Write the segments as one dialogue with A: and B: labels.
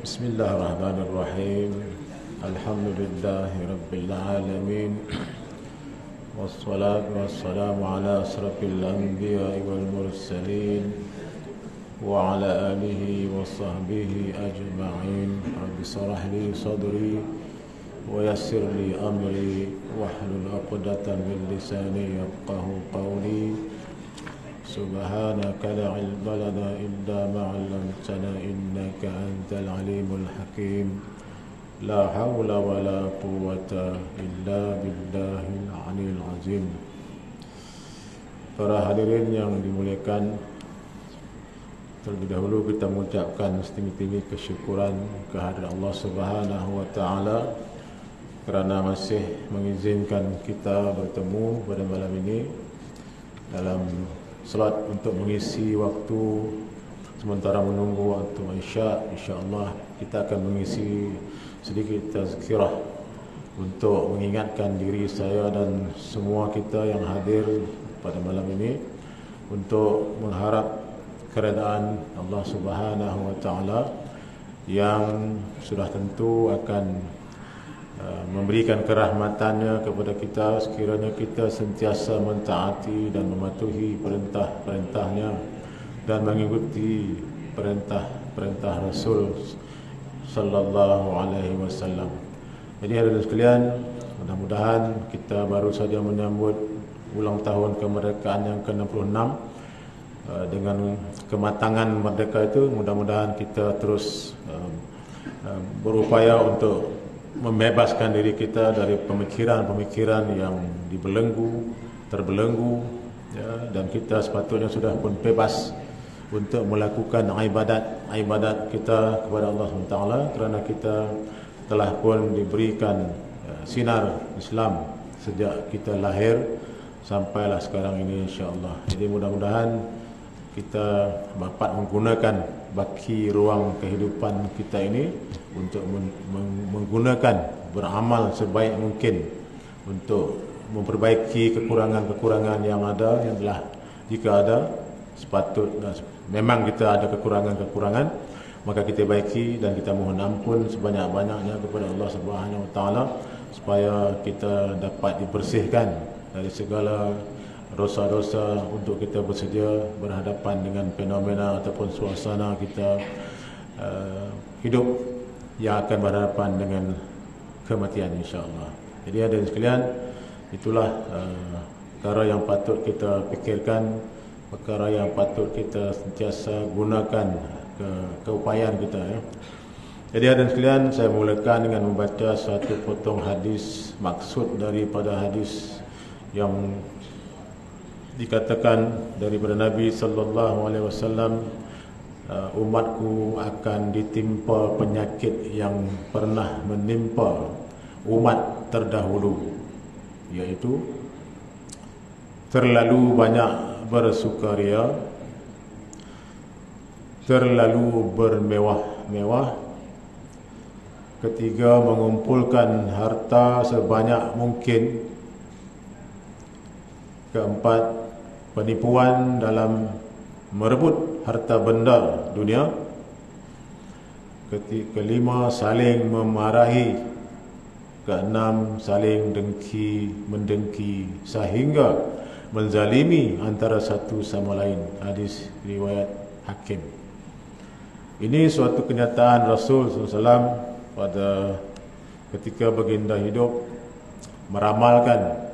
A: Bismillahirrahmanirrahim. Alhamdulillahi Rabbil Alamin. Wassalatu wassalamu ala asrafil anbiya'i wal mursalin wa ala alihi wa sahbihi ajma'in. Rabbi shrah li sadri wa yassir li amri wahlul 'uqdatam min lisani yafqahu qawli. Subhanaka la ilma lana illa ma 'allamtana innaka antal alimul hakim. La haula wa la quwwata illa billahil aliyil azim. Para hadirin yang dimuliakan, terlebih dahulu kita mengucapkan setinggi-tinggi kesyukuran kehadirat Allah Subhanahu wa taala kerana masih mengizinkan kita bertemu pada malam ini dalam salat untuk mengisi waktu sementara menunggu waktu Isya. InsyaAllah kita akan mengisi sedikit tazkirah untuk mengingatkan diri saya dan semua kita yang hadir pada malam ini untuk mengharap keredaan Allah Subhanahu wa taala yang sudah tentu akan memberikan kerahmatannya kepada kita sekiranya kita sentiasa mentaati dan mematuhi perintah-perintahnya dan mengikuti perintah-perintah Rasul sallallahu alaihi wasallam. Jadi hadirin sekalian, mudah-mudahan kita baru saja menyambut ulang tahun kemerdekaan yang ke-66. Dengan kematangan merdeka itu, mudah-mudahan kita terus berupaya untuk membebaskan diri kita dari pemikiran-pemikiran yang terbelenggu, ya, dan kita sepatutnya sudah pun bebas untuk melakukan ibadat kita kepada Allah SWT kerana kita telah pun diberikan sinar Islam sejak kita lahir sampailah sekarang ini, insya-Allah. Jadi mudah-mudahan kita dapat menggunakan baki ruang kehidupan kita ini untuk menggunakan beramal sebaik mungkin untuk memperbaiki kekurangan-kekurangan yang ada, yang telah jika ada sepatutnya memang kita ada kekurangan-kekurangan, maka kita baiki dan kita mohon ampun sebanyak-banyaknya kepada Allah Subhanahu wa taala supaya kita dapat dibersihkan dari segala dosa-dosa untuk kita bersedia berhadapan dengan fenomena ataupun suasana kita hidup yang akan berhadapan dengan kematian, insya-Allah. Jadi hadirin sekalian, itulah perkara yang patut kita fikirkan, perkara yang patut kita sentiasa gunakan keupayaan kita, ya. Jadi hadirin sekalian, saya mulakan dengan membaca satu potong hadis, maksud daripada hadis yang dikatakan daripada Nabi sallallahu alaihi wasallam, umatku akan ditimpa penyakit yang pernah menimpa umat terdahulu, yaitu terlalu banyak bersukaria, terlalu bermewah-mewah, ketiga mengumpulkan harta sebanyak mungkin, keempat penipuan dalam merebut harta benda dunia, kelima saling memarahi, keenam saling mendengki sehingga menzalimi antara satu sama lain. Hadis riwayat Hakim. Ini suatu kenyataan Rasul SAW pada ketika baginda hidup meramalkan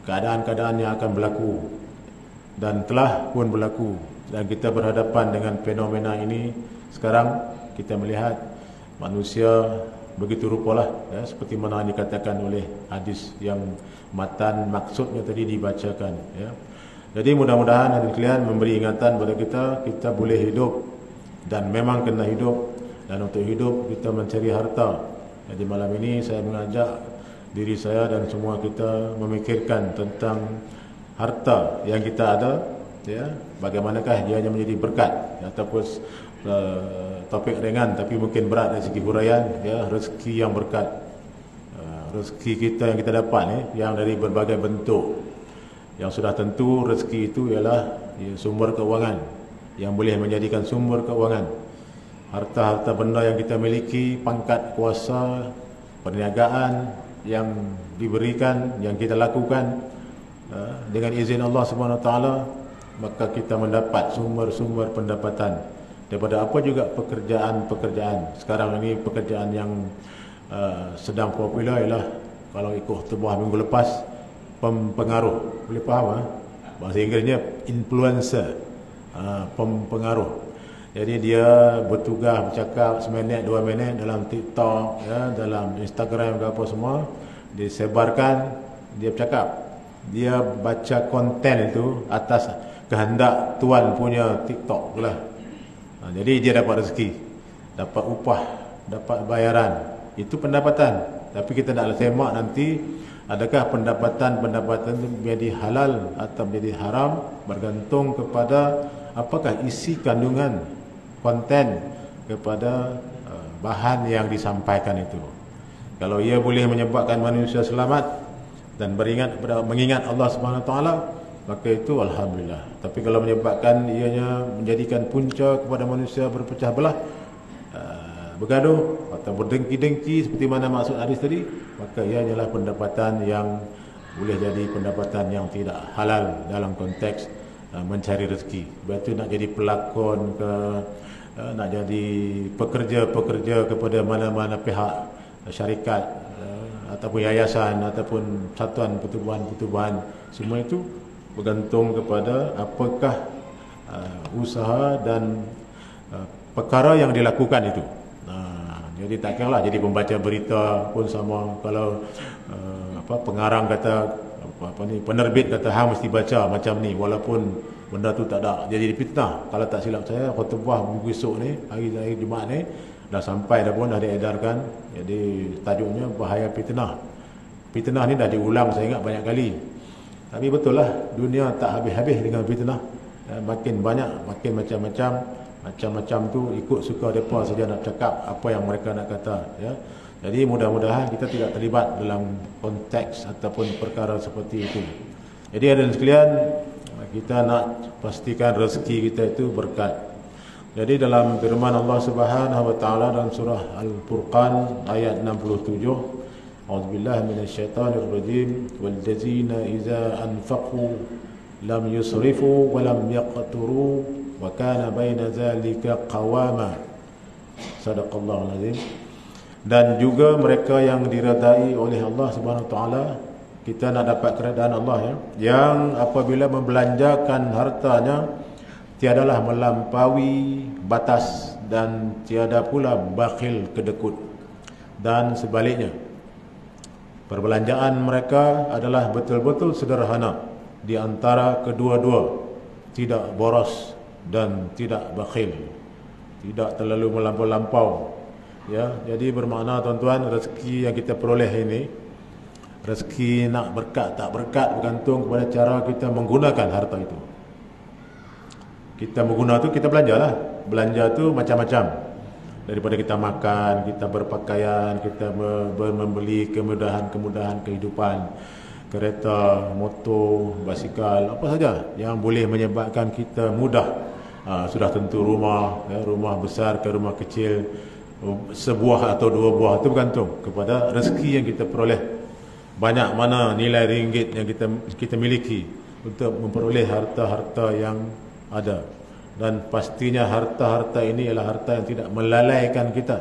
A: keadaan-keadaan yang akan berlaku dan telah pun berlaku, dan kita berhadapan dengan fenomena ini sekarang. Kita melihat manusia begitu rupalah, ya, seperti mana dikatakan oleh hadis yang matan maksudnya tadi dibacakan, ya. Jadi mudah-mudahan hadirin sekalian memberi ingatan kepada kita boleh hidup dan memang kena hidup, dan untuk hidup kita mencari harta. Jadi malam ini saya mengajak diri saya dan semua kita memikirkan tentang harta yang kita ada, ya, bagaimanakah dia hanya menjadi berkat, ya, ataupun topik ringan tapi mungkin berat dari segi huraian, ya, rezeki yang berkat, rezeki kita yang kita dapat, yang dari berbagai bentuk. Yang sudah tentu rezeki itu ialah sumber keuangan yang boleh menjadikan sumber keuangan. harta-harta benda yang kita miliki, pangkat, kuasa, perniagaan yang diberikan, yang kita lakukan dengan izin Allah Subhanahu Wa Taala, maka kita mendapat sumber-sumber pendapatan daripada apa juga pekerjaan-pekerjaan. Sekarang ini pekerjaan yang sedang popular ialah, kalau ikut khutbah minggu lepas, pempengaruh. Boleh faham bahasa Inggerisnya influencer, pempengaruh. Jadi dia bertugas bercakap seminit 2 minit dalam TikTok, ya, dalam Instagram ke apa semua, disebarkan, dia bercakap, dia baca konten itu atas kehendak tuan punya TikTok pula. Jadi dia dapat rezeki, dapat upah, dapat bayaran. Itu pendapatan. Tapi kita nak semak nanti, adakah pendapatan itu menjadi halal atau menjadi haram, bergantung kepada apakah isi kandungan konten kepada bahan yang disampaikan itu. Kalau ia boleh menyebabkan manusia selamat dan mengingat Allah Subhanahu Wa Taala, maka itu alhamdulillah. Tapi kalau menyebabkan ianya menjadikan punca kepada manusia berpecah belah, bergaduh atau berdengki-dengki seperti mana maksud hadis tadi, maka ia adalah pendapatan yang boleh jadi pendapatan yang tidak halal dalam konteks mencari rezeki. Betul nak jadi pelakon ke, nak jadi pekerja kepada mana-mana pihak, syarikat ataupun yayasan ataupun satuan pertubuhan, semua itu bergantung kepada apakah usaha dan perkara yang dilakukan itu. Jadi tak kira lah jadi pembaca berita pun sama. Kalau pengarang kata penerbit kata hang mesti baca macam ni, walaupun benda tu tak ada, jadi fitnah. Kalau tak silap saya, khutbah minggu esok ni, hari Jumaat ni dah sampai dah pun, dah diedarkan. Jadi tajuknya bahaya fitnah. Fitnah ni dah diulang saya ingat banyak kali. Tapi betul lah, dunia tak habis-habis dengan fitnah. Makin banyak, makin macam-macam tu ikut suka mereka saja nak cakap apa yang mereka nak kata, ya. Jadi mudah-mudahan kita tidak terlibat dalam konteks ataupun perkara seperti itu. Jadi hadirin sekalian, kita nak pastikan rezeki kita itu berkat. Jadi dalam firman Allah Subhanahu Wa Taala dalam surah Al-Furqan ayat 67, A'udzubillahi minasyaitonirrajim, wallazina idza anfaqu lam yusrifu wa lam yaqturu wa kana baina zalika qawama. Sadaqallahul azim. Dan juga mereka yang diredai oleh Allah Subhanahu Wa Taala, kita nak dapat keredaan Allah, ya, yang apabila membelanjakan hartanya tiadalah melampaui batas dan tiada pula bakhil kedekut. Dan sebaliknya, perbelanjaan mereka adalah betul-betul sederhana di antara kedua-dua, tidak boros dan tidak bakhil, tidak terlalu melampau-lampau, ya. Jadi bermakna tuan-tuan, rezeki yang kita peroleh ini, rezeki nak berkat tak berkat bergantung kepada cara kita menggunakan harta itu. Kita menggunakan tu, kita belanjalah. Belanja tu macam-macam. Daripada kita makan, kita berpakaian, kita membeli kemudahan-kemudahan kehidupan, kereta, motor, basikal, apa saja yang boleh menyebabkan kita mudah. Sudah tentu rumah, ya, rumah besar ke rumah kecil, sebuah atau dua buah, itu bergantung kepada rezeki yang kita peroleh. Banyak mana nilai ringgit yang kita miliki untuk memperoleh harta-harta yang ada. Dan pastinya harta-harta ini adalah harta yang tidak melalaikan kita,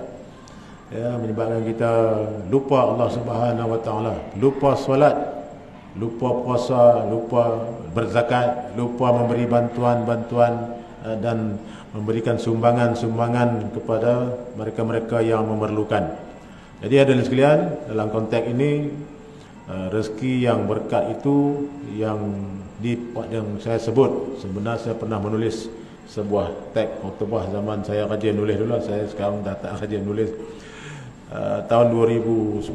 A: ya, menyebabkan kita lupa Allah Subhanahu Wa Taala, lupa solat, lupa puasa, lupa berzakat, lupa memberi bantuan-bantuan dan memberikan sumbangan-sumbangan kepada mereka-mereka yang memerlukan. Jadi hadirin sekalian, dalam konteks ini, rezeki yang berkat itu yang saya sebut, sebenarnya saya pernah menulis sebuah teks khutbah zaman saya kajian nulis dulu. Saya sekarang dah tak kajian nulis. Tahun 2010,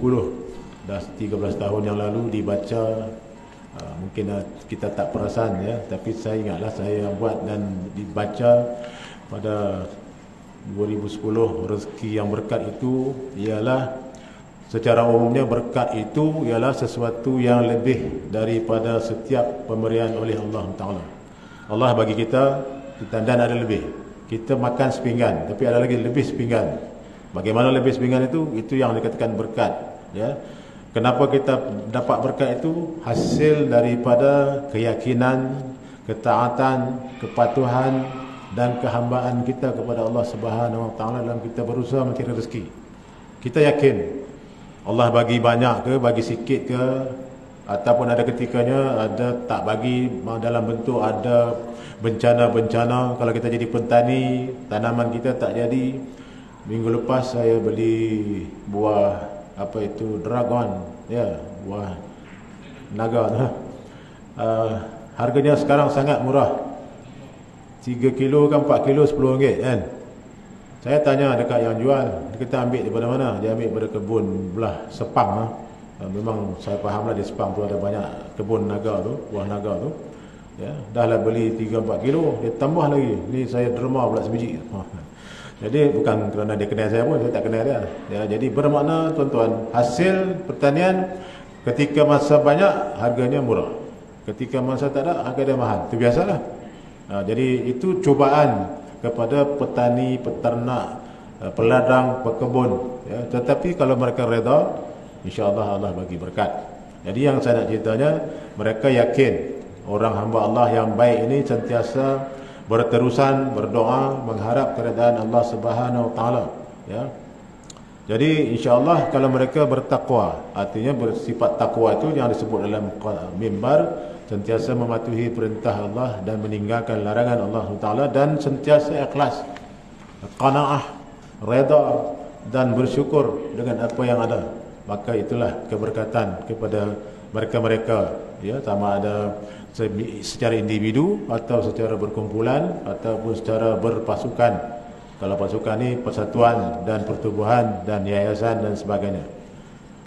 A: dah 13 tahun yang lalu dibaca. Mungkin kita tak perasan, ya, tapi saya ingatlah saya buat dan dibaca pada 2010. Rezeki yang berkat itu ialah, secara umumnya berkat itu ialah sesuatu yang lebih daripada setiap pemberian oleh Allah Ta'ala. Allah bagi kita dan ada lebih. kita makan sepinggan, tapi ada lagi lebih sepinggan. Bagaimana lebih sepinggan itu? Itu yang dikatakan berkat, ya. Kenapa kita dapat berkat itu? Hasil daripada keyakinan, ketaatan, kepatuhan dan kehambaan kita kepada Allah Subhanahu wa taala dalam kita berusaha mencari rezeki. Kita yakin Allah bagi banyak ke, bagi sikit ke, ataupun ada ketikanya ada tak bagi dalam bentuk ada bencana-bencana. Kalau kita jadi petani, tanaman kita tak jadi. Minggu lepas saya beli buah apa itu, dragon, ya, buah naga. Harganya sekarang sangat murah. 3 kilo kan 4 kilo RM10 kan. Saya tanya dekat yang jual, kita ambil daripada mana? Dia ambil daripada kebun belah Sepang. Memang saya fahamlah di Sepang tu ada banyak kebun naga tu, buah naga tu. Ya, dah lah beli 3-4 kilo, dia tambah lagi. Ni saya derma pula sebiji. Jadi bukan kerana dia kenal saya pun, saya tak kenal dia. Ya, jadi bermakna tuan-tuan, hasil pertanian ketika masa banyak harganya murah. Ketika masa tak ada harga dia mahal. Itu biasalah. Jadi itu cubaan kepada petani, peternak, peladang, pekebun, ya. Tetapi kalau mereka reda, insya-Allah Allah bagi berkat. Jadi yang saya nak ceritanya, mereka yakin orang hamba Allah yang baik ini sentiasa berterusan berdoa mengharap keredaan Allah Subhanahu wa taala, ya. Jadi insya-Allah kalau mereka bertakwa, artinya bersifat takwa itu yang disebut dalam mimbar, sentiasa mematuhi perintah Allah dan meninggalkan larangan Allah Taala, dan sentiasa ikhlas, qanaah, redha dan bersyukur dengan apa yang ada. Maka itulah keberkatan kepada mereka-mereka, ya, sama ada secara individu atau secara berkumpulan ataupun secara berpasukan. Kalau pasukan ni persatuan dan pertubuhan dan yayasan dan sebagainya.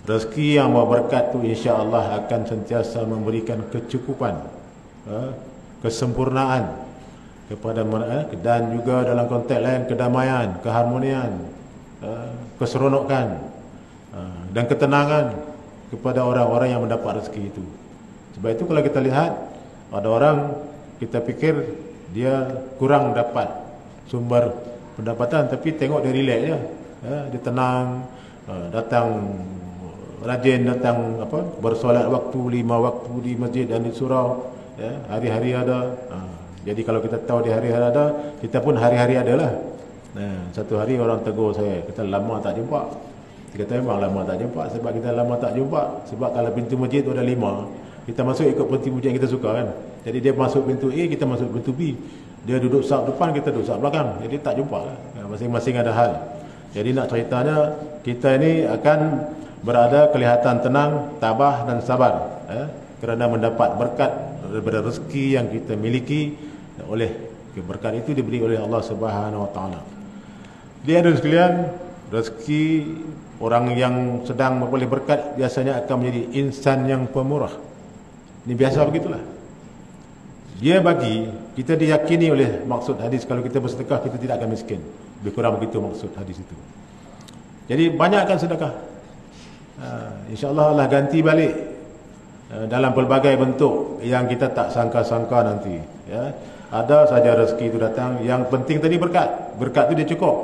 A: Rezeki yang bawa berkat tu insya-Allah akan sentiasa memberikan kecukupan, kesempurnaan kepada mereka, dan juga dalam konteks lain kedamaian, keharmonian, keseronokan dan ketenangan kepada orang-orang yang mendapat rezeki itu. Sebab itu kalau kita lihat ada orang, kita fikir dia kurang dapat sumber pendapatan, tapi tengok dia relax je, ya, dia tenang, datang rajin, datang bersolat waktu 5 waktu di masjid dan di surau, ya, hari-hari ada. Jadi kalau kita tahu di hari-hari ada, kita pun hari-hari ada lah. Satu hari orang tegur saya, kita lama tak jumpa. Dia kata memang lama tak jumpa. Sebab kita lama tak jumpa, sebab kalau pintu masjid tu ada 5, kita masuk ikut pintu masjid yang kita suka kan. Jadi dia masuk pintu A, kita masuk pintu B. Dia duduk saf depan, kita duduk saf belakang. Jadi tak jumpa lah. Masing-masing ada hal. Jadi nak ceritanya, kita ini akan berada kelihatan tenang, tabah dan sabar, kerana mendapat berkat daripada rezeki yang kita miliki. Oleh berkat itu diberi oleh Allah Subhanahu wa taala. Dia ada sekalian, rezeki orang yang sedang memperoleh berkat biasanya akan menjadi insan yang pemurah. Ini biasa begitulah. Dia bagi, kita diyakini oleh maksud hadis, kalau kita bersedekah kita tidak akan miskin. Lebih kurang begitu maksud hadis itu. Jadi banyakkan sedekah. InsyaAllah Allah ganti balik dalam pelbagai bentuk yang kita tak sangka-sangka nanti, ya. Ada saja rezeki itu datang. Yang penting tadi berkat. Berkat itu dia cukup.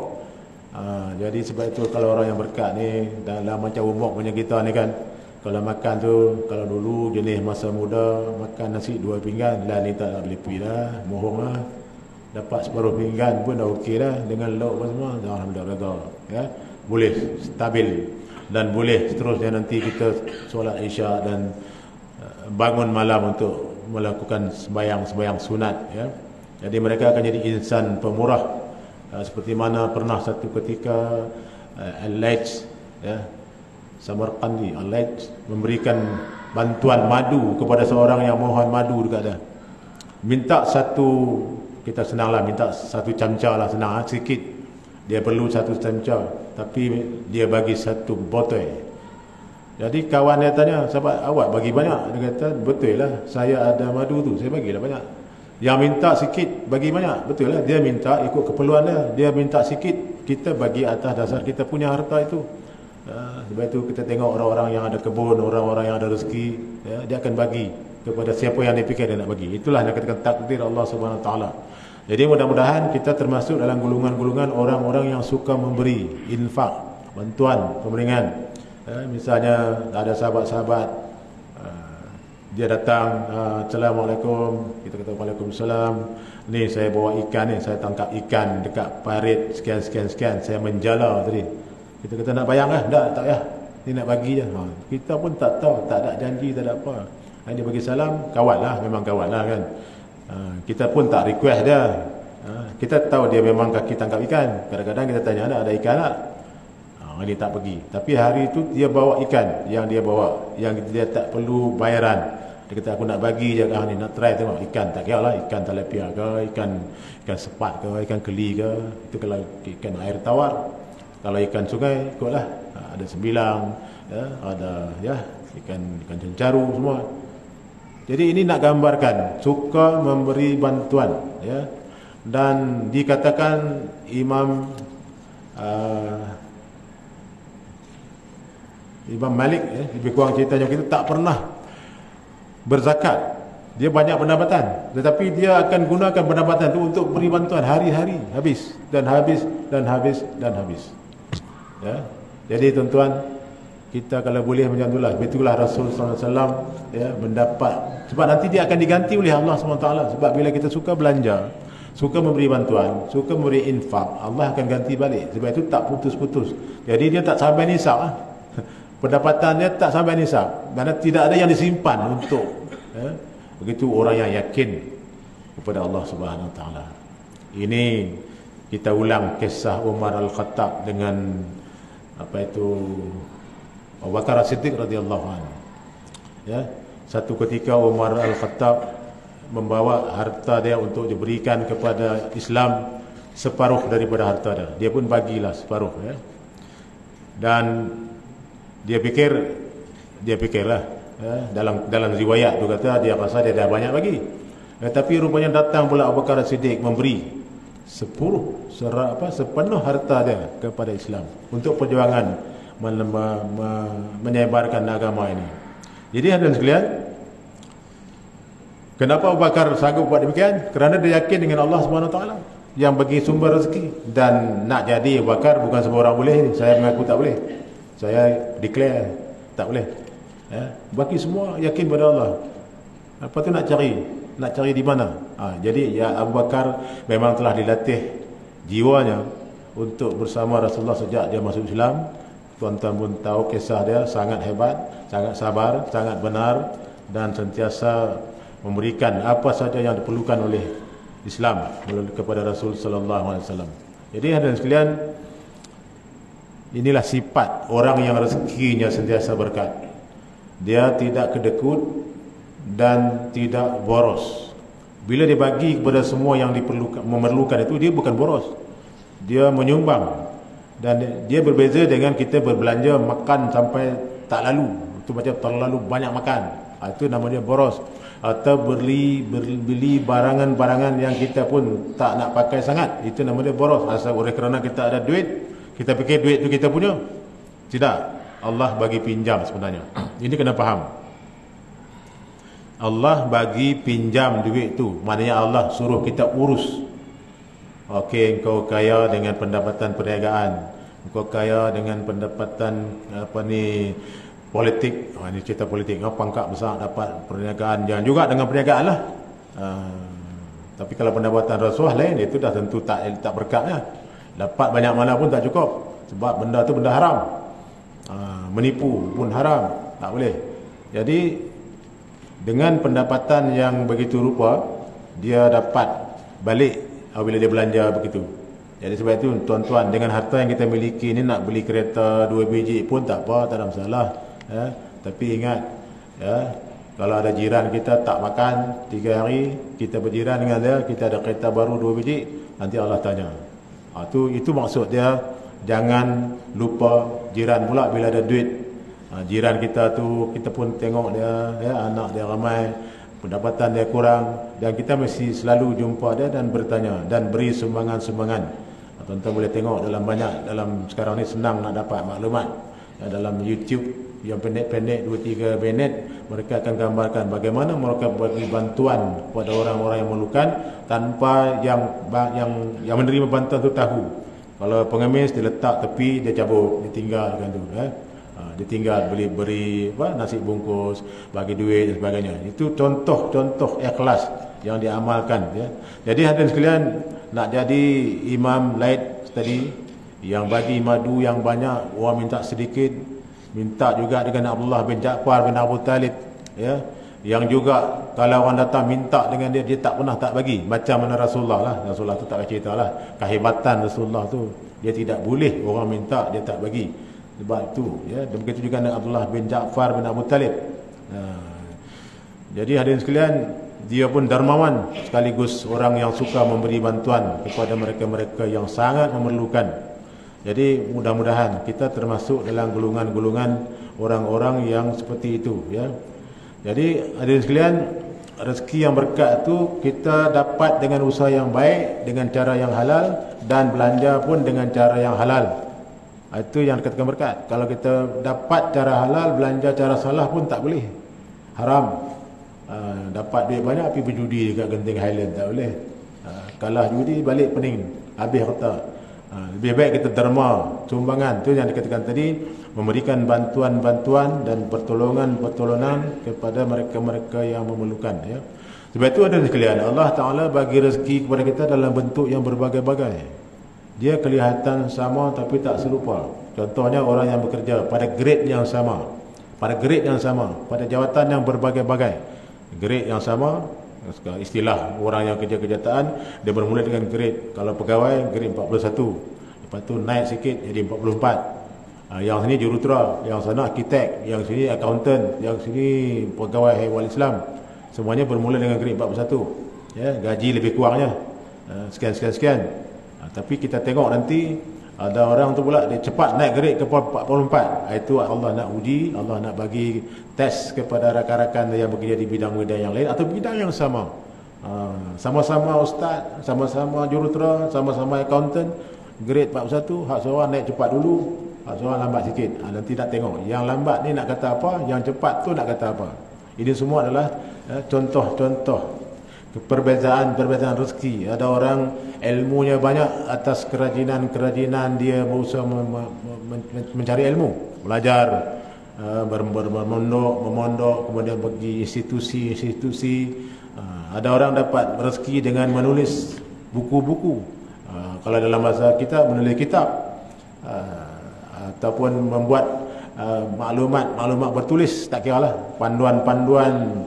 A: Jadi sebab itu kalau orang yang berkat ni, dalam macam umur punya kita ni kan, kalau makan tu, kalau dulu jenis masa muda makan nasi 2 pinggan, lah ni tak boleh pergi dah, mohong lah. Dapat separuh pinggan pun dah okey dah, dengan lauk pun semua, alhamdulillah, ya. Boleh stabil, dan boleh seterusnya nanti kita solat Isyak dan bangun malam untuk melakukan sembahyang sunat, ya. Jadi mereka akan jadi insan pemurah, seperti mana pernah satu ketika Al-Laits, ya, Samarqandi, Al-Laits memberikan bantuan madu kepada seorang yang mohon madu dekat dia. Minta satu, kita senanglah minta 1 camca lah, senang sikit. Dia perlu 1 camca, tapi dia bagi 1 botol. Jadi kawan dia tanya, sahabat awak bagi banyak? Dia kata, betul lah, saya ada madu tu, saya bagilah banyak. Yang minta sikit bagi banyak, betul lah, dia minta ikut keperluan dia. Dia minta sikit, kita bagi atas dasar kita punya harta itu. Sebab itu kita tengok orang-orang yang ada kebun, orang-orang yang ada rezeki, ya, dia akan bagi kepada siapa yang dia fikir dia nak bagi. Itulah yang katakan takdir Allah Subhanahu Wa Taala. Jadi mudah-mudahan kita termasuk dalam golongan-golongan orang-orang yang suka memberi infak, bantuan, pemberingan. Misalnya ada sahabat-sahabat, dia datang, Assalamualaikum, kita kata Waalaikumsalam, ni saya bawa ikan ni, saya tangkap ikan dekat parit sekian, saya menjala tadi. Kita kata nak bayar lah? Tak ya, ni nak bagi je. Kita pun tak tahu, tak ada janji, tak ada apa. Dia bagi salam, kawan lah, memang kawan lah kan. Kita pun tak request dia. Kita tahu dia memang kaki tangkap ikan. Kadang-kadang kita tanya, ada ikan tak? Dia tak pergi. Tapi hari itu dia bawa ikan yang dia bawa, yang dia tak perlu bayaran. Dia kata aku nak bagi je, ni nak try tengok ikan, tak kira lah ikan tilapia ke, ikan sepat ke, ikan keli ke. Itu kalau ikan air tawar. Kalau ikan sungai ikutlah, ada sembilang, ya, ada ikan cencaru semua. Jadi ini nak gambarkan suka memberi bantuan, ya. Dan dikatakan Imam Malik, lebih kurang ceritanya begitu, tak pernah berzakat. Dia banyak pendapatan, tetapi dia akan gunakan pendapatan itu untuk beri bantuan hari-hari, habis dan habis dan habis dan habis. Ya. Jadi tuan-tuan, kita kalau boleh macam itulah, itulah Rasulullah SAW mendapat, sebab nanti dia akan diganti oleh Allah SWT. Sebab bila kita suka belanja, suka memberi bantuan, suka memberi infak, Allah akan ganti balik. Sebab itu tak putus-putus. Jadi dia tak sampai nisab pendapatannya tak sampai nisab, kerana tidak ada yang disimpan untuk begitu orang yang yakin kepada Allah Subhanahu Wa Taala. Ini kita ulang kisah Umar Al-Khattab dengan Abu Bakar As-Siddiq radhiyallahu anhu. Ya, satu ketika Umar Al-Khattab membawa harta dia untuk diberikan kepada Islam, separuh daripada harta dia. Dia pun bagilah separuh, ya. Dan dia fikirlah, ya, dalam riwayat tu kata dia rasa dia dah banyak bagi. Tapi rupanya datang pula Abu Bakar As-Siddiq memberi sepenuh harta dia kepada Islam untuk perjuangan menyebarkan agama ini. Jadi hadirin sekalian, kenapa Abu Bakar sanggup buat demikian? Kerana dia yakin dengan Allah Subhanahu Wa Taala yang bagi sumber rezeki. Dan nak jadi Abu Bakar bukan semua orang boleh ni. Saya mengaku tak boleh, saya declare tak boleh, ya. Bagi semua yakin pada Allah. Apa tu nak cari di mana? Jadi ya, Abu Bakar memang telah dilatih jiwanya untuk bersama Rasulullah sejak dia masuk Islam. Tuan-tuan pun tahu kisah dia, sangat hebat, sangat sabar, sangat benar, dan sentiasa memberikan apa saja yang diperlukan oleh Islam kepada Rasul sallallahu alaihi wasallam. Jadi hadirin sekalian, inilah sifat orang yang rezekinya sentiasa berkat. Dia tidak kedekut dan tidak boros. Bila dia bagi kepada semua yang memerlukan itu, dia bukan boros, dia menyumbang. Dan dia berbeza dengan kita berbelanja makan sampai tak lalu, itu macam terlalu banyak makan, itu namanya boros. Atau beli barangan-barangan yang kita pun tak nak pakai sangat, itu namanya boros. Asal oleh kerana kita ada duit, kita fikir duit itu kita punya. Tidak, Allah bagi pinjam sebenarnya. Ini kena faham. Allah bagi pinjam duit itu, maknanya Allah suruh kita urus. Okey, engkau kaya dengan pendapatan perniagaan, engkau kaya dengan pendapatan politik. Ini cerita politik, pangkat besar dapat perniagaan, jangan juga dengan perniagaan lah. Tapi kalau pendapatan rasuah lain, itu dah tentu tak berkatnya. Dapat banyak mana pun tak cukup, sebab benda tu benda haram. Menipu pun haram, tak boleh. Jadi dengan pendapatan yang begitu rupa, dia dapat balik apabila dia belanja begitu. Jadi sebab itu tuan-tuan, dengan harta yang kita miliki ini, nak beli kereta 2 biji pun tak apa, tak ada masalah, ya. Tapi ingat, ya, kalau ada jiran kita tak makan 3 hari, kita berjiran dengan dia, kita ada kereta baru 2 biji, nanti Allah tanya. Itu maksud dia. Jangan lupa jiran pula bila ada duit. Jiran kita tu, kita pun tengok dia, ya, anak dia ramai, pendapatan dia kurang, dan kita mesti selalu jumpa dia dan bertanya dan beri sumbangan-sumbangan. Tuan-tuan boleh tengok dalam sekarang ni senang nak dapat maklumat, ya, dalam YouTube yang pendek-pendek 2-3 minit, mereka akan gambarkan bagaimana mereka bagi bantuan kepada orang-orang yang memerlukan tanpa yang menerima bantuan tu tahu. Kalau pengemis diletak tepi, dia cabut, dia tinggalkan tu, dia tinggal beri nasi bungkus, bagi duit dan sebagainya. Itu contoh-contoh ikhlas yang diamalkan, ya. Jadi hadirin sekalian, nak jadi imam laid tadi yang bagi madu yang banyak, orang minta sedikit, minta juga dengan Abdullah bin Ja'far bin Abu Talib, ya, yang juga kalau orang datang minta dengan dia tak pernah tak bagi, macam mana Rasulullah lah. Rasulullah tu tak cerita lah kehebatan Rasulullah tu, dia tidak boleh orang minta dia tak bagi, sebab itu, ya. Dan begitu juga dengan Abdullah bin Ja'far bin Abu Talib. Jadi hadirin sekalian, dia pun dermawan sekaligus orang yang suka memberi bantuan kepada mereka-mereka yang sangat memerlukan. Jadi mudah-mudahan kita termasuk dalam golongan-golongan orang-orang yang seperti itu, ya. Jadi hadirin sekalian, rezeki yang berkat itu kita dapat dengan usaha yang baik, dengan cara yang halal, dan belanja pun dengan cara yang halal. Itu yang dikatakan berkat. Kalau kita dapat cara halal, belanja cara salah pun tak boleh, haram. Dapat duit banyak pergi berjudi dekat Genting Highland, tak boleh. Kalah judi balik pening, habis harta. Lebih baik kita derma, sumbangan. Itu yang dikatakan tadi, memberikan bantuan-bantuan dan pertolongan kepada mereka-mereka yang memerlukan, ya. Sebab itu ada sekalian, Allah Ta'ala bagi rezeki kepada kita dalam bentuk yang berbagai-bagai. Dia kelihatan sama tapi tak serupa. Contohnya orang yang bekerja pada grade yang sama, pada jawatan yang berbagai-bagai. Grade yang sama, istilah orang yang kerja kejataan, dia bermula dengan grade, kalau pegawai grade 41, lepas tu naik sikit jadi 44. Yang sini jurutera, yang sana arkitek, yang sini accountant, yang sini pegawai Haiwal Islam, semuanya bermula dengan grade 41, ya. Gaji lebih kurangnya sekian. Tapi kita tengok nanti ada orang tu pula dia cepat naik grade ke 44. Itu Allah nak uji, Allah nak bagi test kepada rakan-rakan yang bekerja di bidang-bidang yang lain atau bidang yang sama. Sama-sama ustaz, sama-sama jurutera, sama-sama accountant, grade 41, hak seorang naik cepat dulu, hak seorang lambat sikit. Nanti nak tengok yang lambat ni nak kata apa, yang cepat tu nak kata apa. Ini semua adalah contoh-contoh perbezaan rezeki. Ada orang ilmunya banyak atas kerajinan dia berusaha mencari ilmu, belajar, memondok, kemudian pergi institusi. Ada orang dapat rezeki dengan menulis buku-buku, kalau dalam bahasa kita menulis kitab, ataupun membuat maklumat bertulis, tak kira lah, panduan-panduan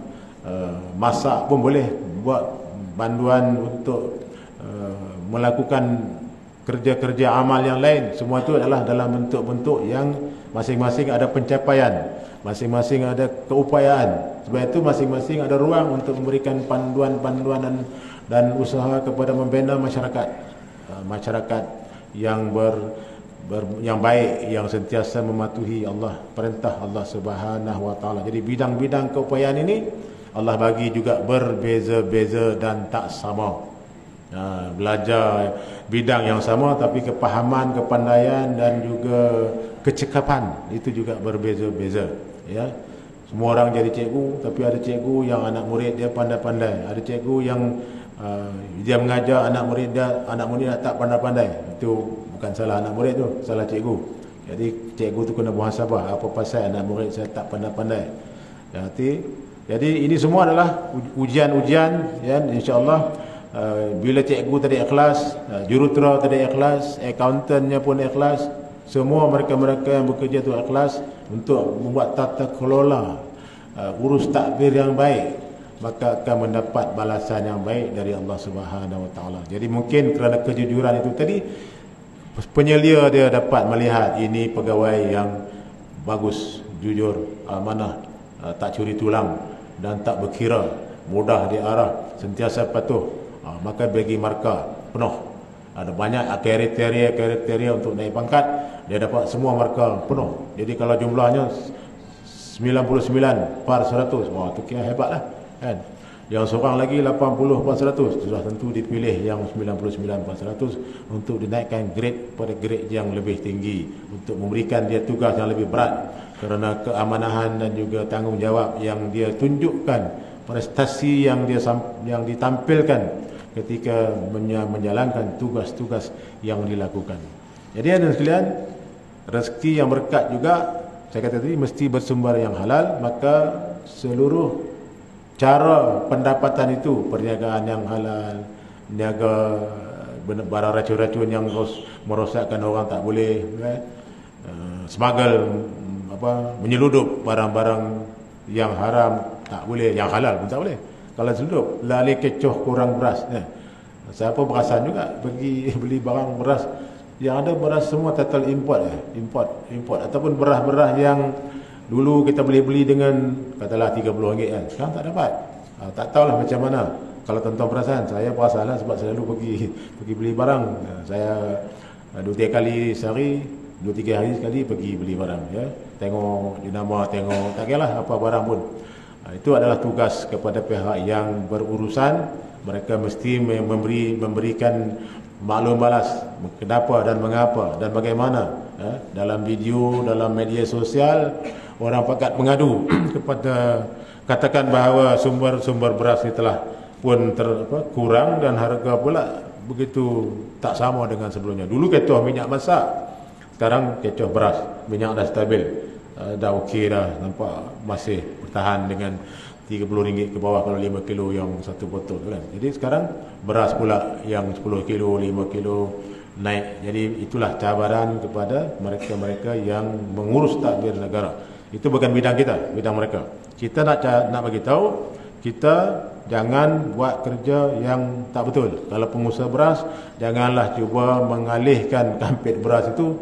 A: masak pun boleh, buat panduan untuk melakukan kerja-kerja amal yang lain. Semua itu adalah dalam bentuk-bentuk yang masing-masing ada pencapaian, masing-masing ada keupayaan. Sebab itu masing-masing ada ruang untuk memberikan panduan-panduan dan usaha kepada membina masyarakat yang yang baik, yang sentiasa mematuhi perintah Allah Subhanahu wa taala. Jadi bidang-bidang keupayaan ini Allah bagi juga berbeza-beza dan tak sama. Belajar bidang yang sama tapi kepahaman, kepandaian dan juga kecekapan itu juga berbeza-beza, ya. Semua orang jadi cikgu, tapi ada cikgu yang anak murid dia pandai-pandai, ada cikgu yang dia mengajar anak murid dia tak pandai-pandai. Itu bukan salah anak murid tu, salah cikgu. Jadi cikgu tu kena muhasabah, apa pasal anak murid saya tak pandai-pandai. Jadi ini semua adalah ujian-ujian, ya. InsyaAllah bila cikgu tadi ikhlas, jurutera tadi ikhlas, accountantnya pun ikhlas, semua mereka-mereka yang bekerja itu ikhlas untuk membuat tata kelola urus takbir yang baik, maka akan mendapat balasan yang baik dari Allah Subhanahu wa taala. Jadi mungkin kerana kejujuran itu tadi, penyelia dia dapat melihat ini pegawai yang bagus, jujur, amanah, tak curi tulang dan tak berkira, mudah diarah, sentiasa patuh, maka bagi markah penuh. Ada banyak kriteria untuk naik pangkat, dia dapat semua markah penuh. Jadi kalau jumlahnya 99/100, wah tu kira hebat lah, kan. Yang seorang lagi 80/100, sudah tentu dipilih yang 99/100 untuk dinaikkan grade pada grade yang lebih tinggi, untuk memberikan dia tugas yang lebih berat kerana keamanahan dan juga tanggungjawab yang dia tunjukkan, prestasi yang ditampilkan ketika menjalankan tugas-tugas yang dilakukan. Jadi hadirin sekalian, rezeki yang berkat juga, saya kata tadi, mesti bersumber yang halal. Maka seluruh cara pendapatan itu, perniagaan yang halal, niaga barang racun-racun yang merosakkan orang tak boleh, smuggle, menyeludup barang-barang yang haram tak boleh, yang halal pun tak boleh. Kalau seludup, lalih kecoh kurang beras, siapa perasan juga pergi beli barang beras yang ada, beras semua total import, ataupun beras-beras yang dulu kita boleh beli dengan katalah RM30 kan, sekarang tak dapat. Tak tahulah macam mana. Kalau tuan-tuan perasan, saya perasanlah sebab saya selalu pergi beli barang. Saya 2-3 kali sehari, 2-3 hari sekali pergi beli barang, ya. Tengok jenama, tengok tak kiralah apa barang pun. Itu adalah tugas kepada pihak yang berurusan. Mereka mesti memberikan maklum balas kenapa dan mengapa dan bagaimana. Dalam video, dalam media sosial, orang pakat mengadu kepada, katakan bahawa sumber beras ini telah pun kurang dan harga pula begitu tak sama dengan sebelumnya. Dulu kecoh minyak masak, sekarang kecoh beras, minyak dah stabil, dah okey dah, nampak masih bertahan dengan RM30 ke bawah kalau 5 kilo yang satu botol kan. Jadi sekarang beras pula yang 10 kilo, 5 kilo naik. Jadi itulah cabaran kepada mereka-mereka yang mengurus tadbir negara. Itu bukan bidang kita, bidang mereka. Kita nak bagi tahu, kita jangan buat kerja yang tak betul. Kalau pengusaha beras, janganlah cuba mengalihkan kampit beras itu,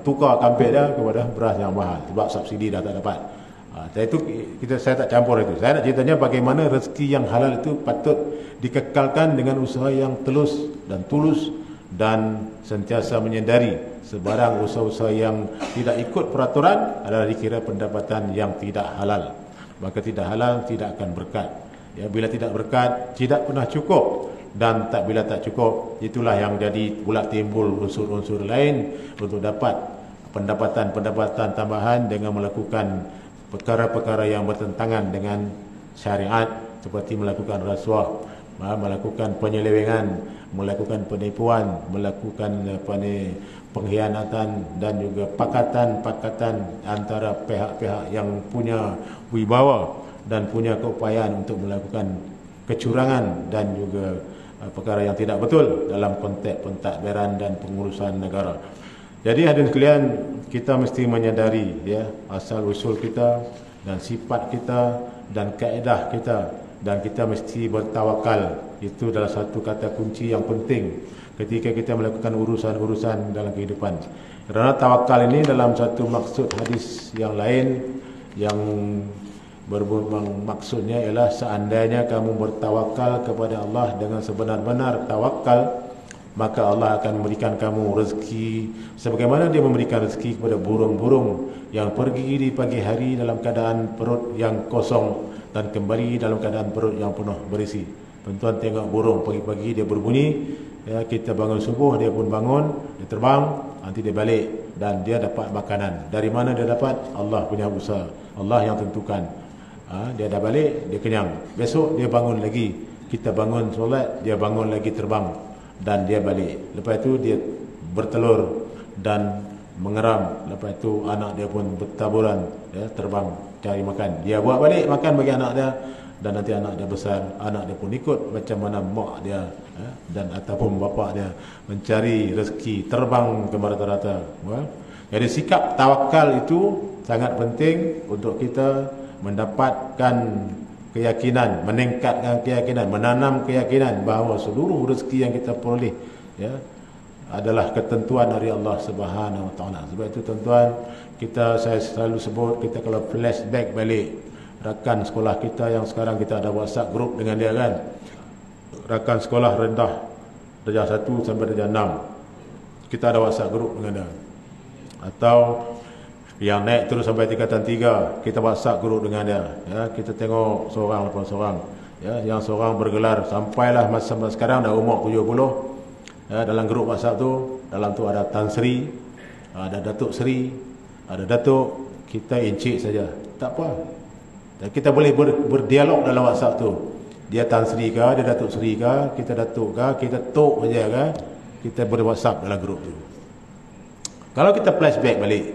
A: tukar kampit dia kepada beras yang mahal sebab subsidi dah tak dapat. Saya tak campur itu. Saya nak ceritanya bagaimana rezeki yang halal itu patut dikekalkan dengan usaha yang tulus dan sentiasa menyedari sebarang usaha-usaha yang tidak ikut peraturan adalah dikira pendapatan yang tidak halal. Maka tidak halal tidak akan berkat. Ya, bila tidak berkat, tidak pernah cukup, dan bila tak cukup, itulah yang jadi pula timbul unsur-unsur lain untuk dapat pendapatan tambahan dengan melakukan perkara-perkara yang bertentangan dengan syariat, seperti melakukan rasuah, melakukan penyelewengan, melakukan penipuan, melakukan pengkhianatan, dan juga pakatan antara pihak-pihak yang punya wibawa dan punya keupayaan untuk melakukan kecurangan dan juga perkara yang tidak betul dalam konteks pentadbiran dan pengurusan negara. Jadi hadirin sekalian, kita mesti menyadari, ya, asal usul kita dan sifat kita dan kaedah kita, dan kita mesti bertawakal. Itu adalah satu kata kunci yang penting ketika kita melakukan urusan-urusan dalam kehidupan. Kerana tawakal ini dalam satu maksud hadis yang lain yang maksudnya ialah seandainya kamu bertawakal kepada Allah dengan sebenar-benar tawakal, maka Allah akan memberikan kamu rezeki sebagaimana dia memberikan rezeki kepada burung-burung yang pergi di pagi hari dalam keadaan perut yang kosong dan kembali dalam keadaan perut yang penuh berisi. Tuan-tuan tengok burung pagi-pagi dia berbunyi, ya, kita bangun subuh dia pun bangun, dia terbang, nanti dia balik dan dia dapat makanan. Dari mana dia dapat? Allah punya usaha, Allah yang tentukan. Dia dah balik, dia kenyang. Besok dia bangun lagi, kita bangun solat, dia bangun lagi terbang dan dia balik. Lepas itu dia bertelur dan mengeram. Lepas itu anak dia pun bertaburan, ya, terbang cari makan. Dia buat balik makan bagi anak dia, dan nanti anak dia besar, anak dia pun ikut macam mana mak dia, ya, dan ataupun bapa dia mencari rezeki, terbang ke rata-rata. Jadi sikap tawakal itu sangat penting untuk kita mendapatkan keyakinan, meningkatkan keyakinan, menanam keyakinan bahawa seluruh rezeki yang kita peroleh, ya, adalah ketentuan dari Allah Subhanahu Wa Taala. Sebab itu tuan-tuan, saya selalu sebut, kita kalau flashback balik rakan sekolah kita yang sekarang kita ada WhatsApp group dengan dia kan, rakan sekolah rendah darjah 1 sampai darjah 6, kita ada WhatsApp group dengan dia. Atau yang naik terus sampai tingkatan 3, kita WhatsApp group dengan dia, ya, kita tengok seorang lepas seorang. ya, yang seorang bergelar sampailah masa sekarang dah umur 70. Ya, dalam grup WhatsApp tu, dalam tu ada Tan Sri, ada Datuk Sri, ada Datuk, kita encik saja, tak apa. Dan kita boleh berdialog dalam WhatsApp tu. Dia Tan Sri ke, dia Datuk Sri ke, kita Datuk ke, kita Tok saja ke, kita ber-WhatsApp dalam grup tu. Kalau kita flashback balik,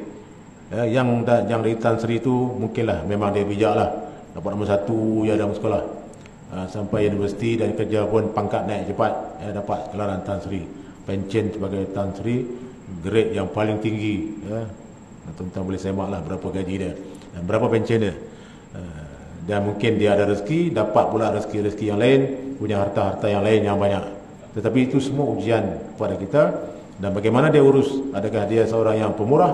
A: ya, yang dari Tan Sri tu mungkinlah memang dia bijak lah, dapat nombor 1 ya dalam sekolah. Sampai universiti dan kerja pun pangkat naik cepat, dapat gelaran Tan Sri, pencen sebagai Tan Sri, grade yang paling tinggi, ya. Tuan-tuan boleh semak lah berapa gaji dia dan berapa pencen dia, dan mungkin dia ada rezeki, dapat pula rezeki-rezeki yang lain, punya harta-harta yang lain yang banyak. Tetapi itu semua ujian kepada kita, dan bagaimana dia urus, adakah dia seorang yang pemurah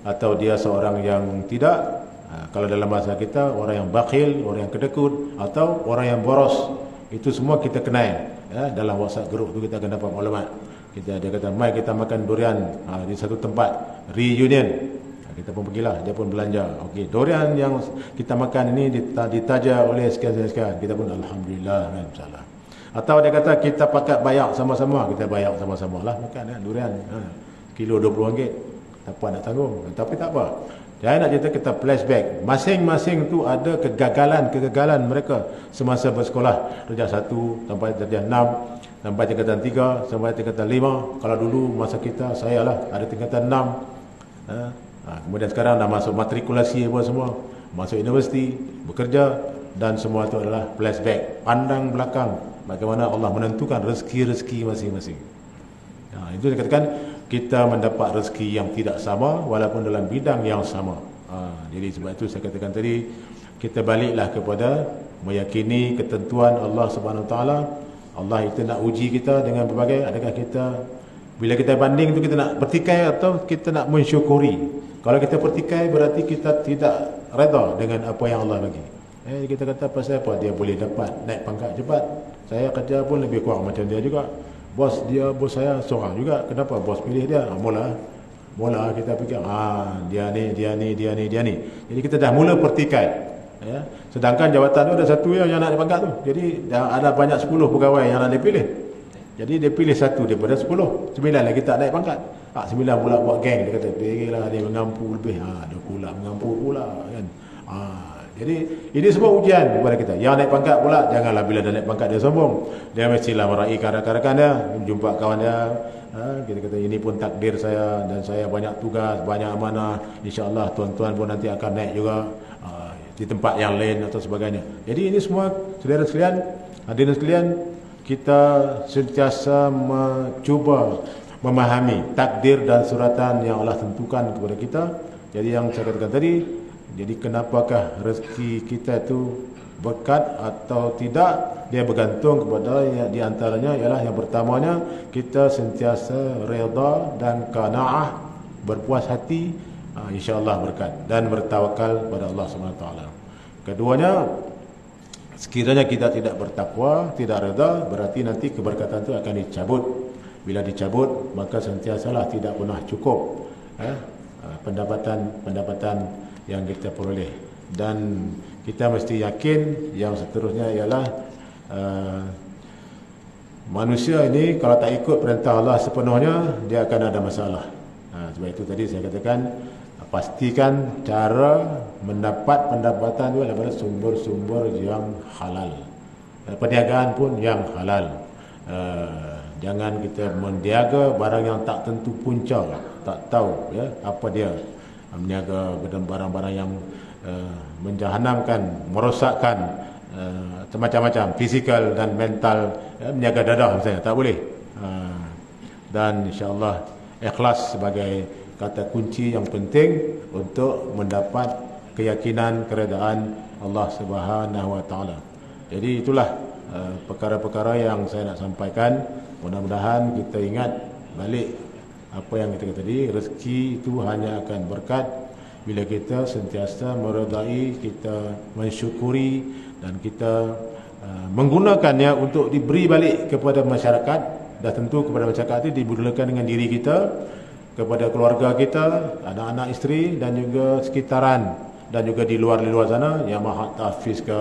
A: atau dia seorang yang tidak. Kalau dalam bahasa kita, orang yang bakhil, orang yang kedekut, atau orang yang boros, itu semua kita kenal, ya. Dalam WhatsApp group tu kita akan dapat maklumat. Dia kata, mai kita makan durian di satu tempat, reunion. Kita pun pergilah, dia pun belanja. Okey, durian yang kita makan ini ditaja oleh sekian-sekian. Kita pun alhamdulillah, insyaallah. Atau dia kata kita pakat bayak sama-sama, kita bayak sama-sama lah makan, ya, durian. Kilo RM20, tak apa nak tanggung. Tapi tak apa. Saya nak cerita, kita flashback. Masing-masing tu ada kegagalan mereka semasa bersekolah. Darjah 1 sampai darjah 6, sampai tingkatan 3, sampai tingkatan 5. Kalau dulu masa kita, saya lah ada tingkatan 6. Kemudian sekarang dah masuk matrikulasi apa semua, masuk universiti, bekerja, dan semua itu adalah flashback. Pandang belakang bagaimana Allah menentukan rezeki-rezeki masing-masing. Itu dikatakan kita mendapat rezeki yang tidak sama walaupun dalam bidang yang sama. Jadi sebab itu saya katakan tadi, kita baliklah kepada meyakini ketentuan Allah Subhanahu Wa Taala. Allah itu nak uji kita dengan berbagai, adakah kita, bila kita banding itu kita nak bertikai atau kita nak mensyukuri. Kalau kita bertikai berarti kita tidak redha dengan apa yang Allah bagi. Kita kata pasal apa dia boleh dapat naik pangkat cepat, saya kerja pun lebih kurang macam dia juga. Bos saya seorang juga, kenapa bos pilih dia? Mula kita fikir, dia ni. Jadi kita dah mula pertikai, ya. Sedangkan jawatan tu ada satu yang nak dipangkat tu. Jadi ada banyak 10 pegawai yang nak dipilih. Jadi dia pilih satu daripada 10, 9 lagi tak naik pangkat. 9 pula buat geng, dia kata pergilah dia mengampu lebih. Dia pula mengampu pula, kan. Jadi ini semua ujian kepada kita. Yang naik pangkat pula, janganlah bila dah naik pangkat dia sombong. Dia mestilah meraihkan rakan-rakan dia, jumpa kawan dia. Kita kata ini pun takdir saya, dan saya banyak tugas, banyak amanah. InsyaAllah tuan-tuan pun nanti akan naik juga di tempat yang lain atau sebagainya. Jadi ini semua saudara sekalian, hadirin sekalian, kita sentiasa mencuba memahami takdir dan suratan yang Allah tentukan kepada kita. Jadi yang saya katakan tadi, jadi kenapakah rezeki kita itu berkat atau tidak, dia bergantung kepada di antaranya ialah yang pertamanya kita sentiasa redha dan qanaah, berpuas hati, insya-Allah berkat, dan bertawakal pada Allah SWT. Keduanya, sekiranya kita tidak bertakwa, tidak redha, berarti nanti keberkatan itu akan dicabut. Bila dicabut, maka sentiasalah tidak pernah cukup pendapatan yang kita peroleh. Dan kita mesti yakin yang seterusnya ialah manusia ini kalau tak ikut perintah Allah sepenuhnya, dia akan ada masalah. Sebab itu tadi saya katakan, pastikan cara mendapat pendapatan itu daripada sumber-sumber yang halal. Perniagaan pun yang halal. Jangan kita mendiaga barang yang tak tentu punca, tak tahu ya apa dia. Meniaga barang-barang yang menjahanamkan, merosakkan macam-macam fizikal dan mental, meniaga dadah misalnya, tak boleh. Dan insya-Allah ikhlas sebagai kata kunci yang penting untuk mendapat keyakinan keredaan Allah Subhanahu Wa Taala. Jadi itulah perkara-perkara yang saya nak sampaikan. Mudah-mudahan kita ingat balik apa yang kita kata tadi, rezeki itu hanya akan berkat bila kita sentiasa meredai, kita mensyukuri, dan kita menggunakannya untuk diberi balik kepada masyarakat. Dah tentu kepada masyarakat itu dimulakan dengan diri kita, kepada keluarga kita, anak-anak isteri, dan juga sekitaran, dan juga di luar sana yang mahat tahfiz ke,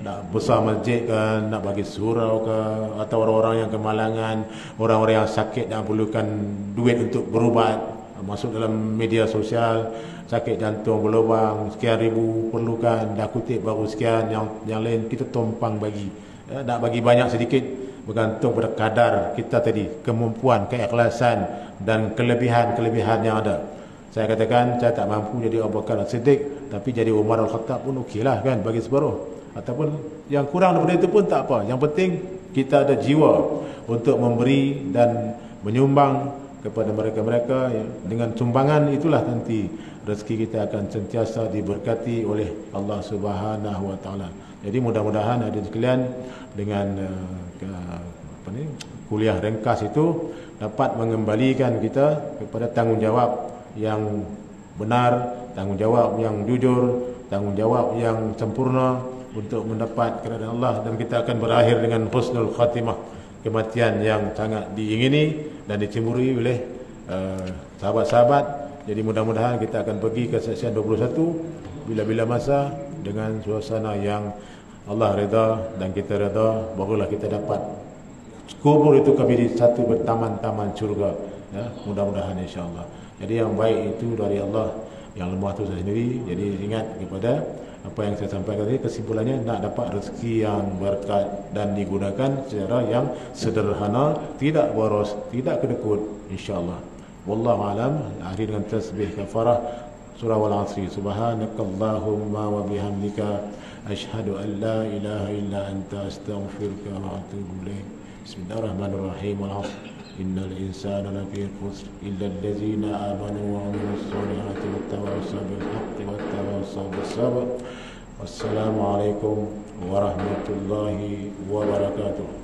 A: nak besar masjid ke, nak bagi surau ke, atau orang-orang yang kemalangan, orang-orang yang sakit dan perlukan duit untuk berubat, masuk dalam media sosial, sakit jantung berlubang sekian ribu perlukan, dah kutip baru sekian, yang lain kita tumpang bagi, nak bagi banyak sedikit bergantung pada kadar kita tadi, kemampuan, keikhlasan dan kelebihan yang ada. Saya katakan saya tak mampu jadi Abu Bakar As-Siddiq, tapi jadi Umar Al-Khattab pun okeylah kan, bagi separuh, ataupun yang kurang daripada itu pun tak apa. Yang penting kita ada jiwa untuk memberi dan menyumbang kepada mereka-mereka, ya. Dengan sumbangan itulah nanti rezeki kita akan sentiasa diberkati oleh Allah Subhanahu wa taala. Jadi mudah-mudahan hadirin sekalian dengan kuliah ringkas itu dapat mengembalikan kita kepada tanggungjawab yang benar, tanggungjawab yang jujur, tanggungjawab yang sempurna untuk mendapat keridhaan Allah, dan kita akan berakhir dengan husnul khatimah, kematian yang sangat diingini dan dicemburi oleh sahabat-sahabat. Jadi mudah-mudahan kita akan pergi ke saksian 21 bila-bila masa dengan suasana yang Allah redha dan kita redha, barulah kita dapat kubur itu kami di satu bertaman-taman syurga, ya, mudah-mudahan insya-Allah. Jadi yang baik itu dari Allah, yang lemah itu saya sendiri. Jadi ingat kepada apa yang saya sampaikan tadi, kesimpulannya nak dapat rezeki yang berkat dan digunakan secara yang sederhana, tidak boros, tidak kedekut, insya-Allah. Wallahu alam. Akhir dengan tasbih kafarah surah Al-Asr. Subhanakallahumma wa bihamdika asyhadu an la ilaha illa anta astaghfiruka wa atubu ilaik. Bismillahirrahmanirrahim. Al-'asr. Innal insana lafi khusr illa allazina amanu wa 'amilus solihati wattawassaw bil haqqi wattawassaw bis sabr. Wassalamu alaikum warahmatullahi wabarakatuh.